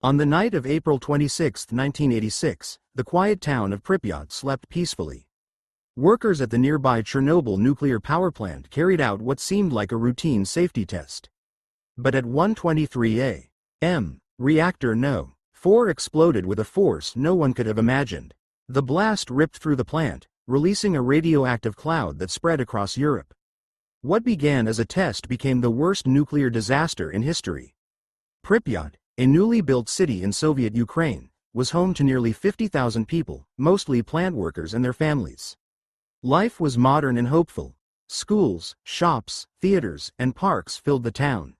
On the night of April 26, 1986, the quiet town of Pripyat slept peacefully. Workers at the nearby Chernobyl nuclear power plant carried out what seemed like a routine safety test. But at 1:23 a.m., Reactor No. 4 exploded with a force no one could have imagined. The blast ripped through the plant, releasing a radioactive cloud that spread across Europe. What began as a test became the worst nuclear disaster in history. Pripyat, a newly built city in Soviet Ukraine, was home to nearly 50,000 people, mostly plant workers and their families. Life was modern and hopeful. Schools, shops, theaters, and parks filled the town.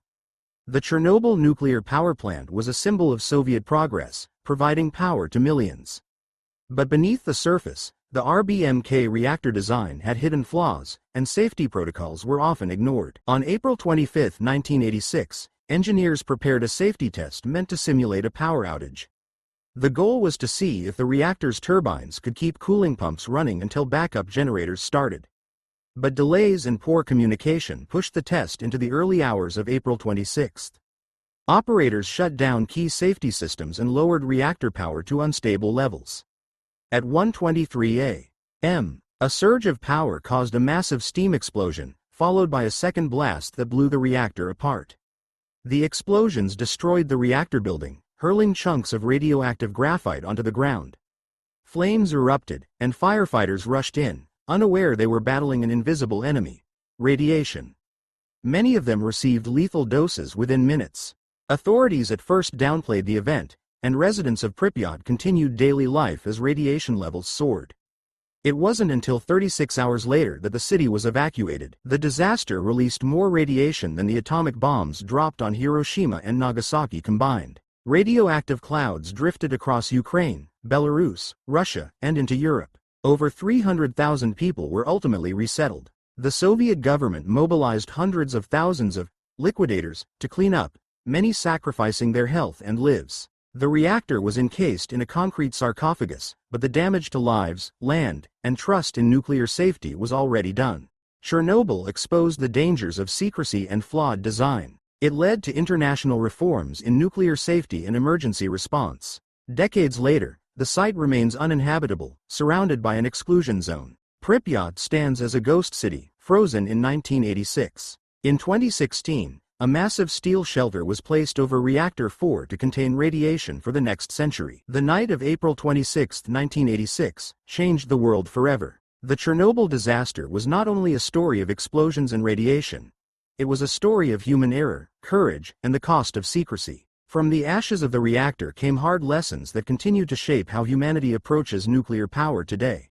The Chernobyl nuclear power plant was a symbol of Soviet progress, providing power to millions. But beneath the surface, the RBMK reactor design had hidden flaws, and safety protocols were often ignored. On April 25, 1986, engineers prepared a safety test meant to simulate a power outage. The goal was to see if the reactor's turbines could keep cooling pumps running until backup generators started. But delays and poor communication pushed the test into the early hours of April 26. Operators shut down key safety systems and lowered reactor power to unstable levels. At 1:23 a.m., a surge of power caused a massive steam explosion, followed by a second blast that blew the reactor apart. The explosions destroyed the reactor building, hurling chunks of radioactive graphite onto the ground. Flames erupted, and firefighters rushed in, unaware they were battling an invisible enemy: radiation. Many of them received lethal doses within minutes. Authorities at first downplayed the event, and residents of Pripyat continued daily life as radiation levels soared. It wasn't until 36 hours later that the city was evacuated. The disaster released more radiation than the atomic bombs dropped on Hiroshima and Nagasaki combined. Radioactive clouds drifted across Ukraine, Belarus, Russia, and into Europe. Over 300,000 people were ultimately resettled. The Soviet government mobilized hundreds of thousands of liquidators to clean up, many sacrificing their health and lives. The reactor was encased in a concrete sarcophagus, but the damage to lives, land, and trust in nuclear safety was already done. Chernobyl exposed the dangers of secrecy and flawed design. It led to international reforms in nuclear safety and emergency response. Decades later, the site remains uninhabitable, surrounded by an exclusion zone. Pripyat stands as a ghost city, frozen in 1986. In 2016, a massive steel shelter was placed over Reactor 4 to contain radiation for the next century. The night of April 26, 1986, changed the world forever. The Chernobyl disaster was not only a story of explosions and radiation. It was a story of human error, courage, and the cost of secrecy. From the ashes of the reactor came hard lessons that continue to shape how humanity approaches nuclear power today.